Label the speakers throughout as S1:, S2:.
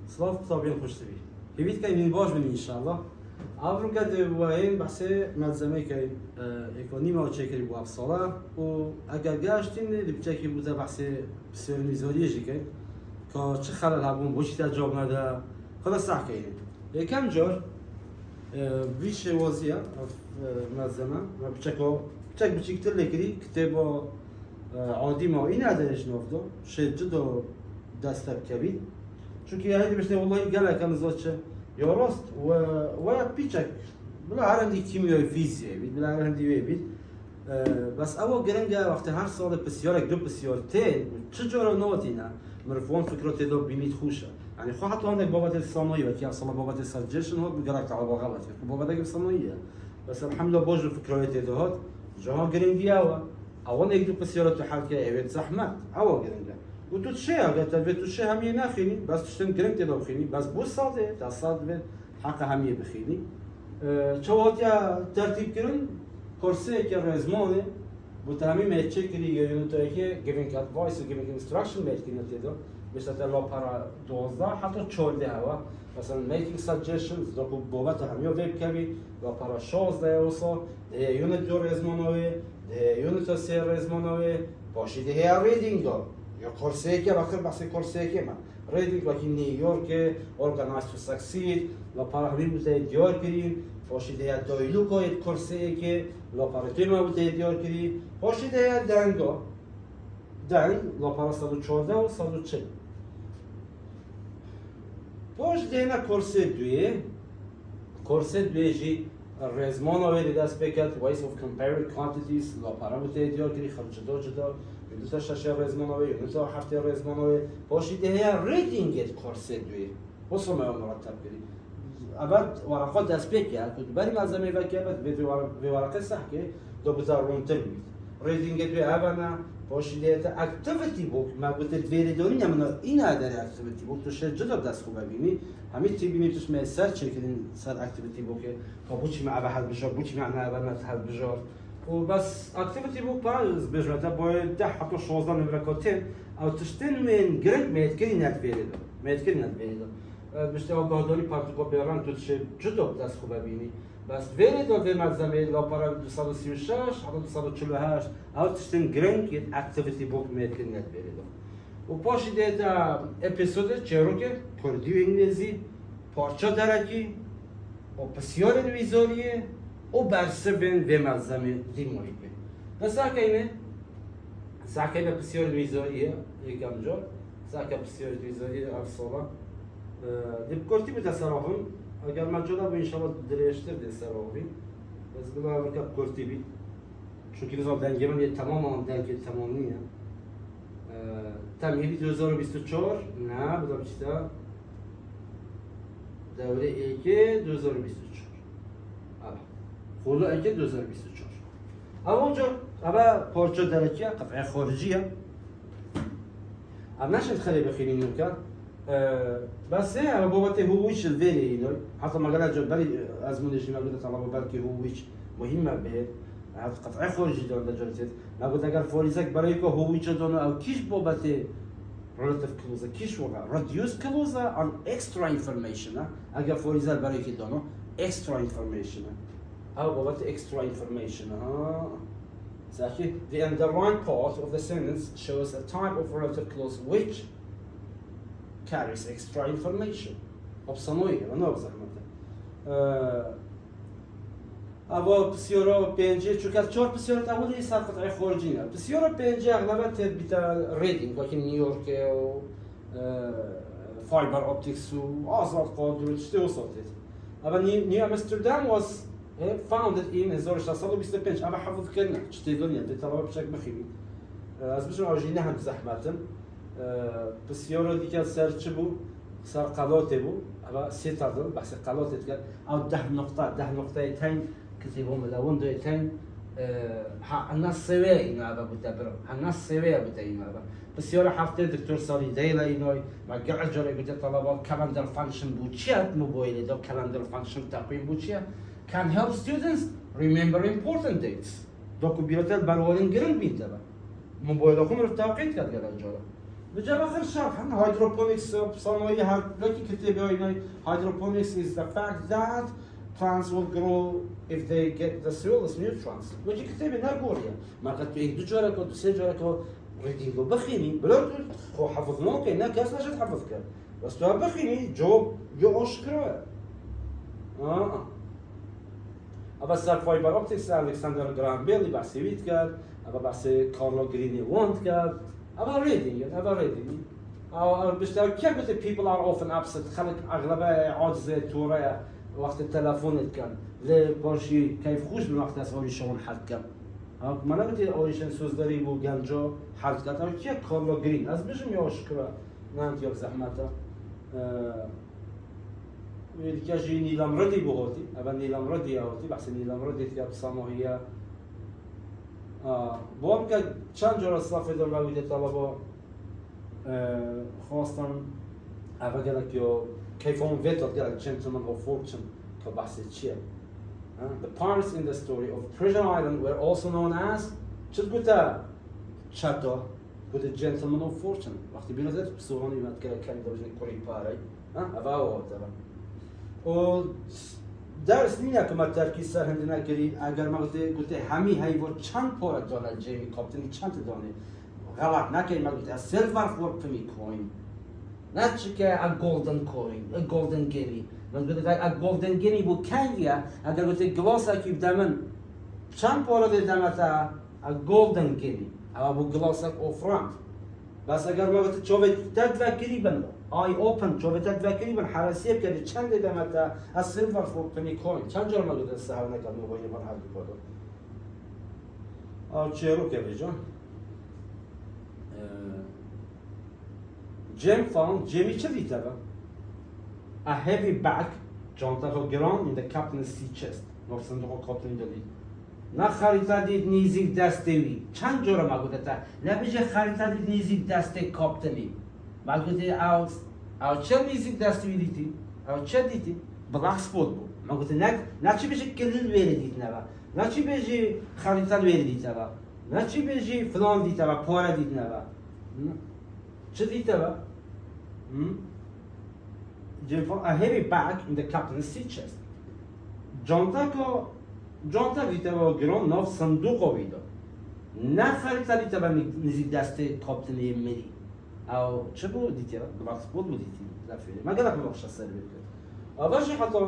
S1: سلاف طابين خوش تبي هيبيت كاين من باش من ان شاء الله عبر قد وين بحث ملزمه كاين ايكونومي او تشيكري بو افصاله و اگر گشتین لبچکی بوده بحث بسیار میزانیه كاين که چه خلل هبون بوش جواب نده خلاص صح كاين یکم جور ویش وازیه ملزمه و بچک بچیکتر لکری کتابا عادی ما این ادرش نفته شد جدا دست کبید چون که هیچ بشه والله قال كان زوجة يا راست و بيتشك بلا عندي كيمياء فيزياء بلا عندي بيت بس اول جرنجا وقت هر سال بسیار دو بسیار تين چجورا نوتينا مرفون فكرة دو بينيت خوشه يعني خو حتى عندك بابات الصناعية وكي اصلا بابات السجشن هو بقرأت على غلط بابات الصناعية بس الحمد لله بوجه فكرة دو هات جها جرنجيا اول یک دو بسیار تو حال که اوید زحمت اول جرنجا و تو چه اگر تو چه همیه نخینی بس تشتن گرنگ تداو خینی بس بو ساده تا ساده حق همیه بخینی چه وقتیا ترتیب کردن کورسی که رزمانه بو تمام میچه کردی یا یونتایی که giving advice و giving instruction میکنی تدا مثلا لا پارا 12 حتی 14 هوا مثلا making suggestions دو بابت همیه ویب کردی لا پارا 16 اوسا یونت دو رزمانه یونت سه رزمانه باشید هیا ریدینگ یا کورسی که وقتی بحث کورسی که من ریدینگ وقتی نیویورک organized to succeed لا پارا همین بوده دیار کردیم باشید هیا دایلو که کورسی که لا پارا تیم بوده دیار کردیم باشید هیا دنگ لا پارا 114 و 140 باشید هیا کورسی دوی جی رزمان آوری دست بکرد ways of comparing quantities لا پارا بوده دیار کردیم خرج جدا دوتا شش رزمانوی، دوتا هفته رزمانوی، باشید هیا ریدینگ کورس دوی، واسه ما مرتب کردی. اول ورقات دست بکرد، که برای ملزمه وکیل به ورقه سخته دو بزار رونتر بود. ریدینگ دوی اونا باشید هیا اکتیویتی بود، ما بوده ویریدونی نمی‌دونم این اداره اکتیویتی بود، تو شد جدا دست خوب ببینی، همین تیبینی توش می سرچ کردین سر اکتیویتی بود که بوچی ما اول حل بجار، بوچی ما نه اول حل بجار. وبس اكتيفيتي بوك باز بجمعته باید 10 حتی 16 نمرکاتین او تشتن من گرنگ میتکنی نتویریدم میتکنی نتویریدم بشته آگاهداری پارتوکا بیارن تو چه جدا دست خوب ببینی بس ویریدم به ملزمه لا پارا 236 حتی 248 او تشتن گرنگ یه اکتیویتی بوک میتکنی نتویریدم و پاشیده دا اپیزود چهارو که کردی و انگلیزی پارچه درکی و بسیار نویزاریه او برسبن و ملزمه دیمایی که ساکینه بسیار ویزاییه یکم جا ساکه بسیار ویزاییه افسالا دیب کرتی به تصرفم اگر مجالا به انشالله دریشتر تصرفی بس بلا ورکب کرتی بی چون که نظام دنگی من یه تمام دنگی تمام نیه تمهیدی 2024 نه بودم چیتا دوره ایگه 2024 خدا اگه 2024 اما اونجا اما پارچه درکیه قطعه خارجیه اما نشد خیلی بخیرین نکن بس نه اما بابت هویچ الویلی اینوی حتی مقاله جا بلی از مونشی مقاله طلبه بلکه هویچ مهمه به قطعه خارجی دارن در جلسید نگود اگر فاریزک برای که هویچ دانه او کیش بابت relative clause کیش واقع reduce clause on extra information اگر فاریزک برای که دانه extra information How about the extra information? Exactly. The underlying part of the sentence shows a type of relative clause which carries extra information. Opsanoye, أنا أبزح مثلا. أبغى بسيارة بينجي شو كات شور بسيارة أولي ساقط على خارجينا. بسيارة بينجي أغلبها بتاع reading لكن نيويورك و fiber optics و أصلاً قادر وتشتوصلت. أبغى نيو أمستردام was founded in 1925 اما حافظ كنا اشتغلنا بطلبه بشكل مخيم از بشم اوجینه هم زحمتم بسیار دیگه سرچ بود سر قلاته بود اما سه تا دو بحث قلاته کرد او 10 نقطه تن كتبهم ملون دو تن الناس سوي اینو اما بود برا الناس سوي بود اینو اما بسیار هفته دکتر سالی دیلا اینو ما قاعد جوری بود طلبه کالندر فانکشن بود چیه موبایل دو کالندر فانکشن تقویم بود چیه can help students remember important dates. دوكو بيرتل بالوالين جرين بيتا با. موبايل أخوهم رف توقيت كات قال الجارة. بجا آخر شرح hydroponics صناعي لكن كتب هنا hydroponics is the fact that plants will grow if they get the soil's nutrients. وجي كتب نقول يا ما قد بين دجارك وسجارك ردينغو بخيني بلا خو حفظناه كنا كاس نشد حفظك بس تو بخيني جو أشكره. أبى صار فايبر أوبتكس ألكسندر جراهام بيل بحث ويت كار أبى بحث كارلو جريني وانت كار أبى ريدينج أو بشتغل كيف قلت people are often upset خلق أغلبها عاجز تورا وقت التلفون كان ليه باشي كيف خوش من وقت أسوي شون حد كان ما نقدر أويشن سوزداري بو جانجو حد كان أو كيف كارلو جرين از بيجم ياشكره نانت ياك زحمته ويدكاجي نيلام ردي بهوتي أبى نيلام ردي هوتي بحس نيلام ردي تياب صناعية بوام که چند جور اصلاف دارم رویده طلبا خواستم اول گلک یا کیف هم ویتاد گلک gentleman of fortune که بحث چیه The pirates in the story of Treasure Island were also known as چند گوته چطا گوته gentleman of fortune وقتی بیرازد بسورانی میاد گلک کمی دارجن کوری پاره اول آوارده و درس نیه که ما ترکیز سر هندی نگیرید اگر ما گفته همی حیوان چند پاره دانه جیمی کاپتنی چند دانه غلط نکنید ما گفته سیلور فور پمی کوین نه چی که ا گلدن کوین ا گلدن گینی من گفته ا گلدن گینی بو کنگیا اگر گفته گلاس اکی بدمن چند پاره دادم تا ا گلدن گینی اما بو گلاس اک اوفرانت بس اگر ما گفته چوبه تدفکری بند I open چوبه تدفکری بند حراسیب کردی چند دادم تا ا سیلور فور پمی کوین چند جور ما گفته سهل نکرد موبایل من حل بکنم چه که بیجان Jim found Jimmy چه دیده با a heavy bag جانتا رو گران in the captain's sea chest نو صندوق کاپتن دادی نه خریده دید نیزی دستوی چند جور ما گفته تا نبیشه خریده دید نیزی دست کاپتنی ما گفته او چه نیزی دستوی دیدی او چه دیدی بلاک سپوت بود ما گفته نه چی بشه کلیل ویری دید نه نه چی بشه خریده ویری دید نه نه چی بشه فلان دید نه پاره دید نه چه دیده با Jim found a heavy bag in the captain's sea chest. جانتا دیده با گران ناف صندوق ویدا نه خریده دیده با نزید دست کاپتنی مری او چه بود دیده با بلاک سپوت بود دیده لفیده ما گلک مبخش سر بکرد آباشی حتی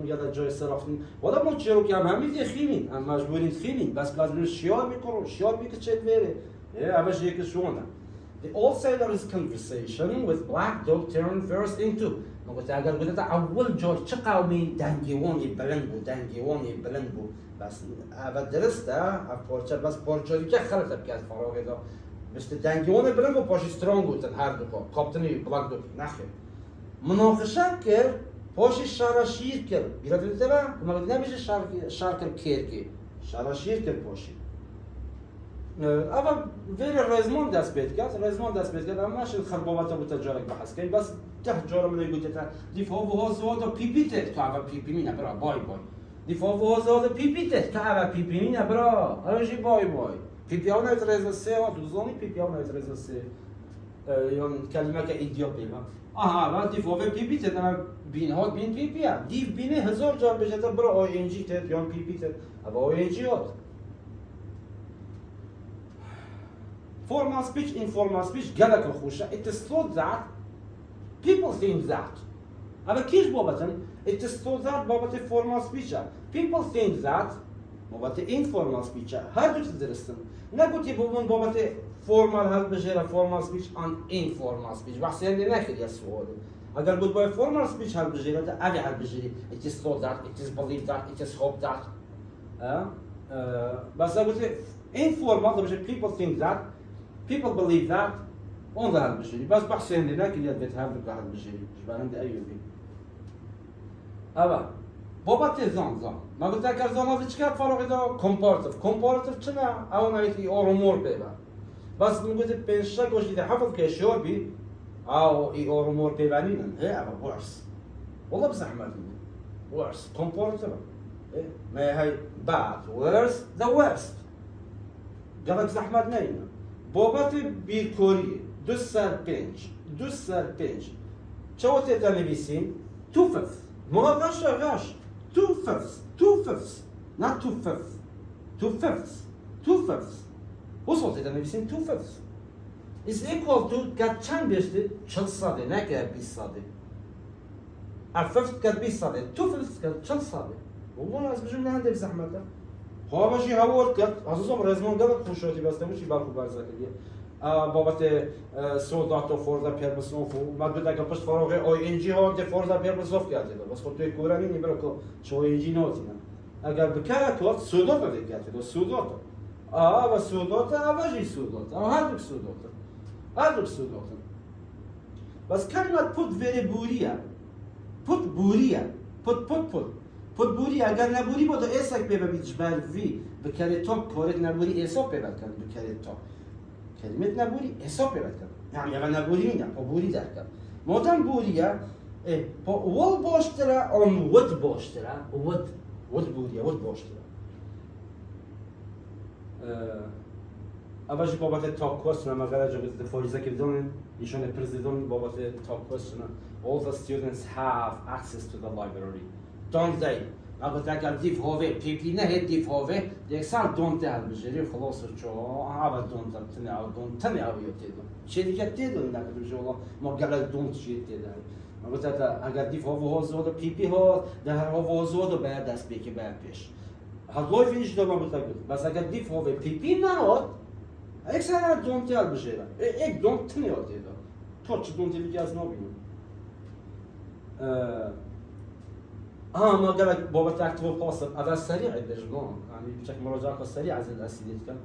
S1: میگه جای سرافتن ولی ما چرا که همین خیمین هم مجبورین خیمین بس لازم شیار میکنم شیار میکشید بره آباشی یک شونه The old sailor's conversation with Black Dog turned first into ما قلت اگر قلت اول جور چه قومی دنگیوانی بلند بود بس اول درسته پارچه بس پارچه‌ای که خلطه بکرد فراغ دا مثل دنگیوان بلند بود پاشی سترانگ بودن هر دو کاپتنی بلاک دوگ نخیر مناقشه کرد پاشی شراشیر کرد بیرا دیده با ما قلت نمیشه شرکر کرد شراشیر کرد پاشی اول ویری رزمان دست بید کرد اما نشد خربابتا بود تجارک بحث کنیم بس ده جارم نگویده تا دیفا و هازوادا پیپیته تو اول پیپی مینه برا بای دیفا و هازوادا پیپیته تو اول پیپی مینه برا هرشی بای پیپی ها نوید رزا سه ها دوزانی پیپی ها نوید رزا سه یا کلمه که ایدیال بیمه اول دیفا و پیپیته تا بین ها بین پیپی ها دیف بینه هزار جار بشه تا برا آی انجی تد یا پیپی تد اما آی انجی هات Formal speech, informal speech, گلک خوشه. It is thought that people think that. اما کیش بابتن؟ It is thought that بابت formal speech. People think that بابت informal speech. هر دو چیز درستن. نگویی بابت formal هست بشه formal speech and informal speech. بحثی هنده نکردی از سواله. اگر بود باید formal speech هست بشه تا اوی هست بشه. It is thought that, it is believed that, it is hoped that. بس نگویی informal بشه people think that. People believe that on the هذا بشري بس بحسين لنا كل يد بيتها بقى هذا بشري شبان عند أيوبي أبا بابا تزان ما قلت لك زان هذا إيش كان فرق إذا comparative كنا أو نايتي أورمور بيبا بس من قلت بينشك وش إذا حفظ كشور بي أو أورمور بيبانينا هي أبا worse والله بس أحمد worse comparative ما هي bad worse the worst قالك زحمة نينا بابت بیکاری دو سر پنج چه وقتی تنویسیم؟ تو ففت مراقش غش تو ففت نه تو ففت تو ففت وصلت تنویسیم تو ففت is equal to قد چند بیشتر؟ 40 ساده نه که 20 ساده ففت قد 20 ساده تو ففت قد 40 ساده والله از بجمله هنده بزحمته خواه باشی هاورد کرد عزیزم رزمان گلت خوشوتی بسته موشی برخو برزه کردیه بابت سولداتو فوردا پیربسنوفو ما دو دقیقه پشت فراغ آی انجی ها ده فوردا پیربسنوف کرده بس خود توی کورانی نیبرو که شو انجی نوتینا اگر بکره کات سولداتو ده کرده سولداتو و سولداتو اوجی سولداتو هر دوک سولداتو بس کلمت پود وری بوریا پود بوری اگر نبوری بود ایسا که ببیدش بر وی بکره تا کارت نبوری ایسا پیبرد کن بکره تا کلمت نبوری ایسا پیبرد کن یعنی اگر نبوری میگم با بوری در کن مادم بوریه با ول باشتره آن ود باشتره ود بوریه ود باشتره اولی بابت تاپ کوست مگر جا به فایزه که بدونن ایشون پرزیدنت بابت تاپ کوست all the students have access to the library don't they اگر دیف هاوی پیپی نه دیف هاوی یک سال دون ته بجری خلاص چو هوا دون تنه اویو تیدو چه دیگه تیدو نه که والله ما قبل دون چی تیدو اگر دیف هاوی زود پیپی ها در هاوی زود بعد دست بکی بعد پیش هدوی فینش دو ما بتاگید بس اگر دیف هاوی پیپی نهاد یک سال دون ته بجری یک دون تنه تیدو تو چه دون تیدی از نبینم ما قبل بابت اكتب باسط هذا سريع الدجلون يعني بشكل مراجعة سريع از الاسئله كان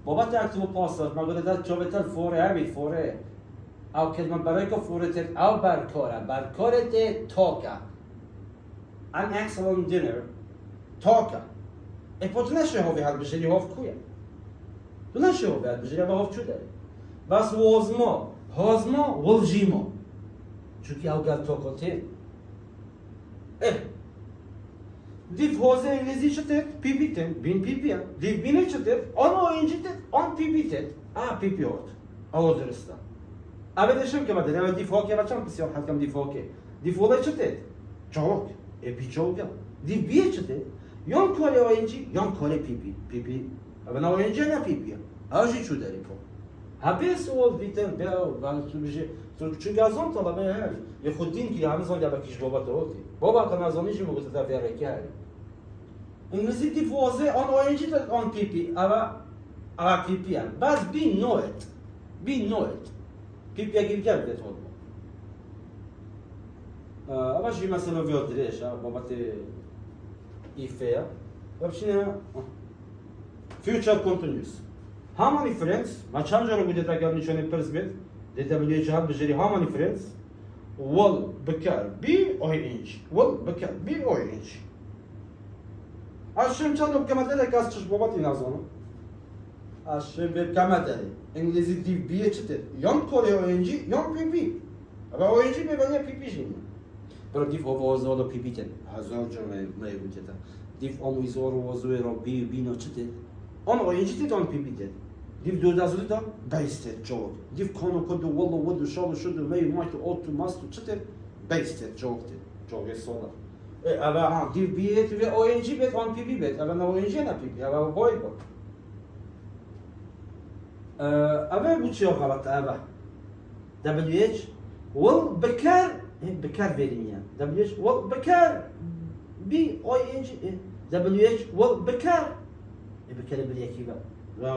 S1: بابت اكتب باسط ما قلت ده جابت الفوره هبي فوره او كلمه بريكو فورت او بركوره توكا an excellent dinner توكا e potnشه هو به بجري هاف کویا تو نشه هو به بجري هاف چو داره بس هازما ولجيمو چونكي او قال توكوتين دیف حوزه انگلیسی شده پیپیتن بین پیپیه دیف بینه شده آن oyuncu آن پیپیتن پیپیورد او درسته اولشم که مدنی اول دیف هاکی بچم بسیار حکم دیف هاکی دیف حوزه شده چاک پیچوگه دیف بیه شده یان کاری oyuncu یان کاری پیپی اول oyuncu نه پیپیه آجی چو داری کو هبیس اول بیتن بیا تو بشه چون گازون طلبه هر یه خودین که همه زن جبه کیش بابا توتی بابا کنازونیش موقع تفیاره که هری انگلیسی دیف حوزه آن oyuncu تا آن پیپی اوا پیپی هم بس بی نوت پیپی اگه بیکر بیت هود اوا جی مثلا ویادریش بابت ایفه و بشینه future continuous how many friends ما چند جا رو بوده تا گل نشانه پرس بید دیتا بلیه جهت بجری how many friends ول بکر بی oyuncu Aşım çalıp kemadere kasçış babati nazonu. Aşım bir kemadere. İngilizce dil biye çıtır. Yan Kore oyuncu, yan pipi. Ama oyuncu bir bana pipi şimdi. Pero dif hava da pipi ten. Hazal canı ne yapacak? Dif onu izor vazoe rabbi bino çıtır. On oyuncu ten on pipi ten. Dif durdazlı da beister çok. Dif konu kodu wallo wodu şalı şudu ve maçı otu mastu çıtır. Beister çok. Çok esola. Ama div biyet ve oyuncu bet on pipi bet. Ama ne oyuncu ne pipi? Ama boy bu. Ama bu şey galat ama. WH wal bekar verin ya. WH wal bekar bi oyuncu WH wal bekar bekar bir var.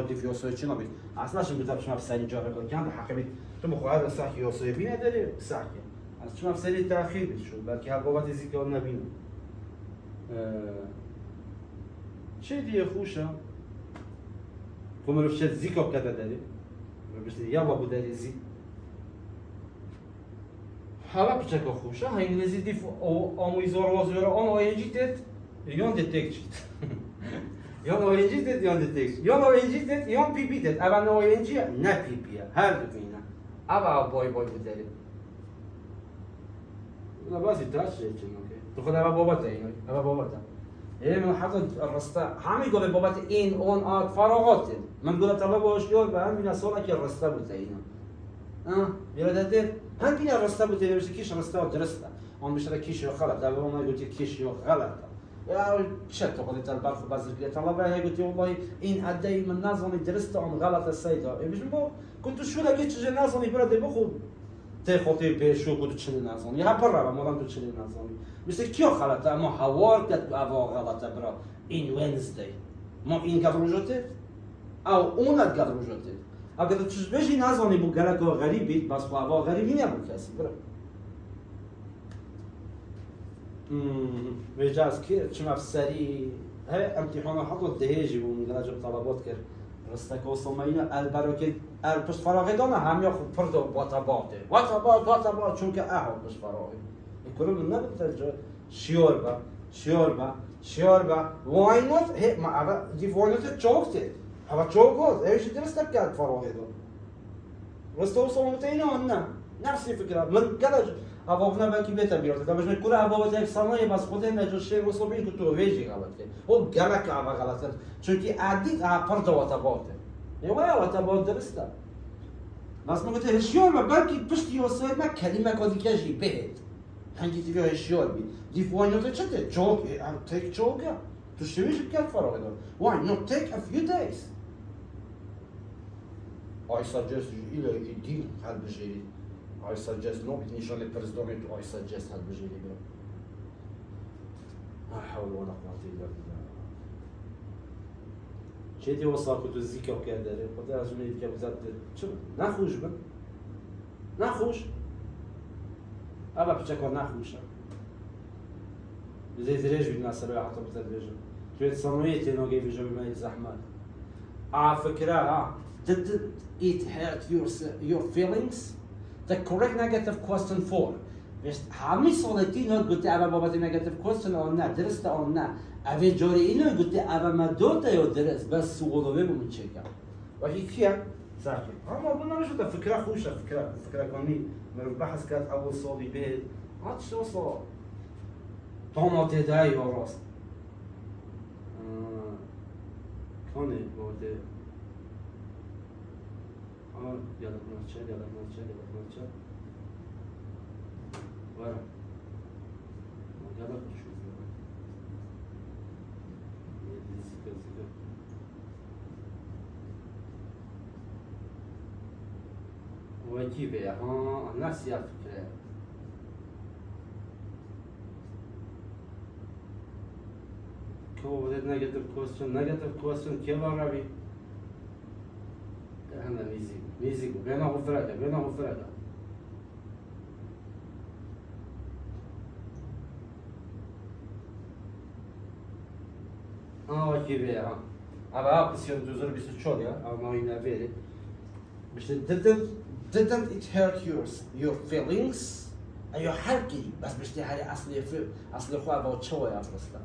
S1: Ve div yosoy için abi. Aslında şimdi tabii şuna bir cevap koyacağım da hakikaten tüm bu kadar sahi yosoy bir ne dedi? Sahi. از شما سری تأخیر بشود بلکه هر بابت ذکر نبینم چه دیگه خوشه کنم شد ذکر کده داری بشه یا با بود داری ذکر حالا بچه که خوشه ها انگلیسی دیف آموزار وازور آن oyuncu det yon detekçit yon oyuncu det yon detekçit yon oyuncu det yon pipi det ama ne oyuncu ne pipi her düğüne ama boy bu deri لا بس يتعشى اوكي تاخذ على بابتها يعني على بابتها ايه من حاطط الرستا عم يقول بابت ان اون ات فراغات من قلت الله باش يقول بقى من صولك الرستا بتاعنا برادر هم بیا راسته بود نمیشه کیش راسته و درسته آن میشه کیش یا غلط در اون گفتی کیش یا غلطه یا چه تو خودت البرخو بعضی بیت الله به گفتی والله این عدی من نظامی درسته آن غلطه سیدا میگم با كنت شو لقيت چه نظامی برادر بخو ته خاطر بهشو بود چه نظامی ها برا ما تو چه نظامی مثل کیو غلطه اما هوار کرد اوا غلطه برا این ونزدی ما این قدروجته او اون قدروجته اگر تو بهش نظامی بو گلک غریبی بس خو اوا غریبی نبود کسی برا وجاز که چه مفسری ها امتحان حط دهیجی بو درجه طلبات کرد رستك وصومينا البركة البش فراغي دونا هم ياخذ فردو واتاباته واتابات چون که اهو بش فراغي يقولوا لنا بترجع شيوربا why not هي ما أبا دي why not تشوكت أبا تشوكت إيش درستك كات فراغي دو رست وصومتينا ونا نفس الفكرة من كذا أبا بنا بلكي بيتا بيرد ده مش كل أبا بتاعك صناعي بس خودين نجوا شيء وصوبين كتو ويجي غلط كده هو جالك أبا غلط چون که عدید فرد واتاباته يا واتابات درسته بس ما قلت هشيار ما بلكي بشتي وصل ما كلمة كذي كذي بهت هنجي تبيه هشيار بي دي فوانيو تشتى جوك take جوكا تشتريش بكل فراغ ده why not take a few days I suggest إلى الدين هل بجري I suggest not نشان البرزدوني I suggest هل بجري لا حول ولا قوة إلا بالله چه وصل كنت زيكا وكذا قلت له أجمعي ديك بزاد شو نخوش بن نخوش أبا بتشكر نخوشة زي دريج بدنا سبعة حتى بتدريج شوية صنوية نوجي في جنب ما يتزحمات فكرة did it hurt your feelings the correct negative question for بس همي صلتي نقول قلت أبا بابا negative question أو نا درست أو نا أبي جوري إنه قلت أبا ما دوتا يدرس بس وضوء من شيء وهي كيا صحيح أما قلنا مش ده فكرة خوشة فكرة كوني من البحث كانت أول صوبي بيت هاد شو صار طعمة تداي وراس كوني بوده يلا نرجع ورا يلا نشوف زيكا وكيف ها الناس يا فكرة كو بدت negative question كيف رابي احنا ميزيك بينا غفرة كيف ها أبا بسيون دوزر بيسوتشول يا أو ما ينافيري مش didn't it hurt your feelings أيوة حركي بس مش تهاري أصلي خو أبا وتشوي يا فرستا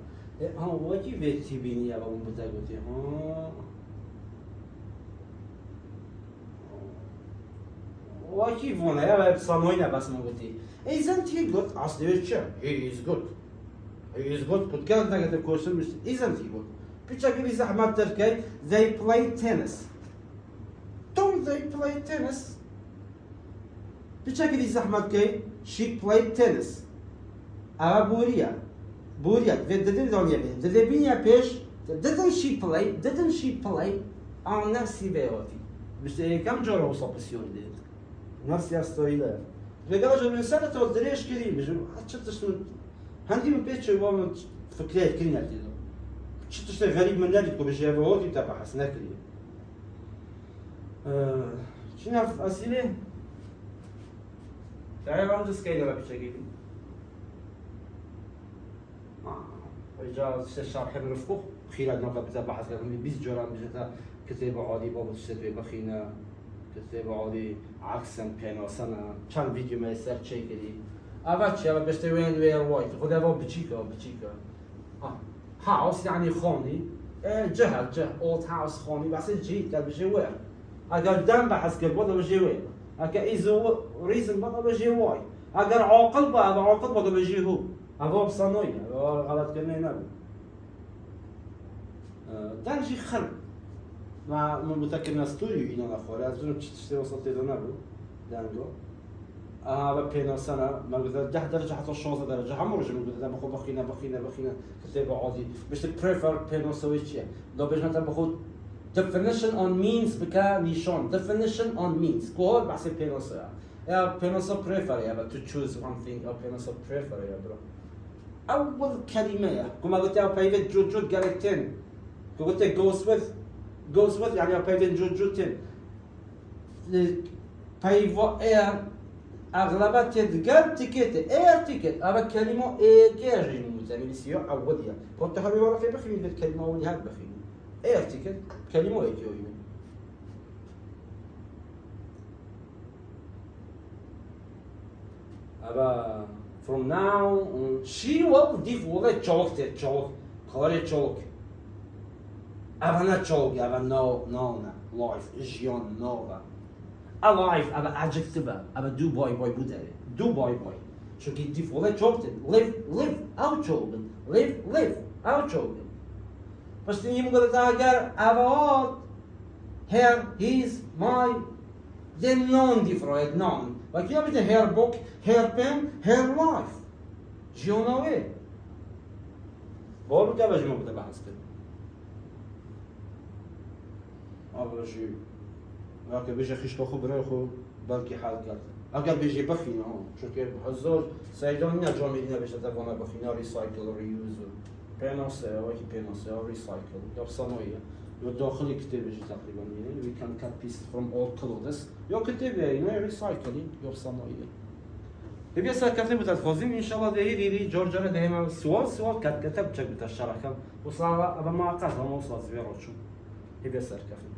S1: هو كيف تبيني يا أبا مبتدأ وكيف هنا يا أبا بصنوينا بس ما قلتي isn't he good أصلي وتشا he is good كنت كانت negative question مش isn't he good بيتشاكي في زحمات تركي they play tennis don't they play tennis بيتشاكي في زحمات كي she played tennis أبا بوريا في دونيا دلبينيا بيش didn't she play أو نفسي بيوتي مش كم جرى وصل بسيون دي نفسي أستويله لقاجة من سنة تودريش كريم مش حتى شنو هندي من بيتش وما فكرت كلنا كده شفت غريب من ذلك وبجي بودي تبع حسنا كريم شنو في أسئلة تعال عم تسكيل ولا بشكل رجال شرح من رفقه خلال نقطة بتابع حسنا من بيز جرام بجتا كتاب عادي بابا تشتري بخينا كتاب عادي عكسا بينا سنة كان فيديو ما يصير شيء كذي أبغى أبغى بشتري وين وايد خذ أبغى بتشيكا هاوس يعني خوني جهة old house خوني بس الجيت قال بجي وين أقدر دم بحس كل بده بجي وين أكا إذا reason بده بجي واي أقدر عاقل بده بجي هو أبغى بصنوي غلط كنا نبي ده شيء خرب مع متأكد من ستوري إنه نخوره أظن تشتري وصلت إلى نبي دانجو هذا بين سنة ما قلت 10 درجة حتى 16 درجة هم رجع من قلت بخو بخينا كتاب عادي مش prefer بين سويتشيا لو بيجنا تبخو definition on means بكا نيشان definition on means كل بحث بين سنة يا بين سنة prefer يا to choose one thing أو بين سنة prefer يا برو أول كلمة يا كما قلت يا بيفيد جود قالتين قلت goes with يعني يا بيفيد جود تين بيفو اير اغلبها تدقل تيكت اير تيكت ابا كلمه اير كاجي مزامي لسيو اوليا كنت حبي ورا في بخي من الكلمه ولي هاد بخي اير تيكت كلمه اير كيو ابا from now she will give ولا جوك قال جوك ابا نا جوك ابا نو لايف جيون نوفا alive ابا adjective ابا do boy بوداري do boy شو كي دي فولا جوبتن live out جوبن live out جوبن بس تني مقدر تاجر ابا here his my then non دي فرويد non لكن يبي her book her pen her life جيونا وين بقول كذا جمع بدي بحث كده أبغى شيء لكن بيجي خيش تأخذ بريخو بلكي حال كات أقل بيجي بخينا هون شو كيف بحزور سيدونيا جامعنا بيجي تبغى بخينا ريسايكل ريوز بيناسة وكي بيناسة أو ريسايكل يب صنوية والداخل كتير بيجي تقريبا يعني we can cut pieces from old clothes يو كتير يعني ريسايكلين يب صنوية بيبي سكرتني بتدخلين إن شاء الله دهي جورجيا دهيما سؤال كتب شكل الشركة وصار أبى ما قصد هم وصل زيارة شو بيبي سكرتني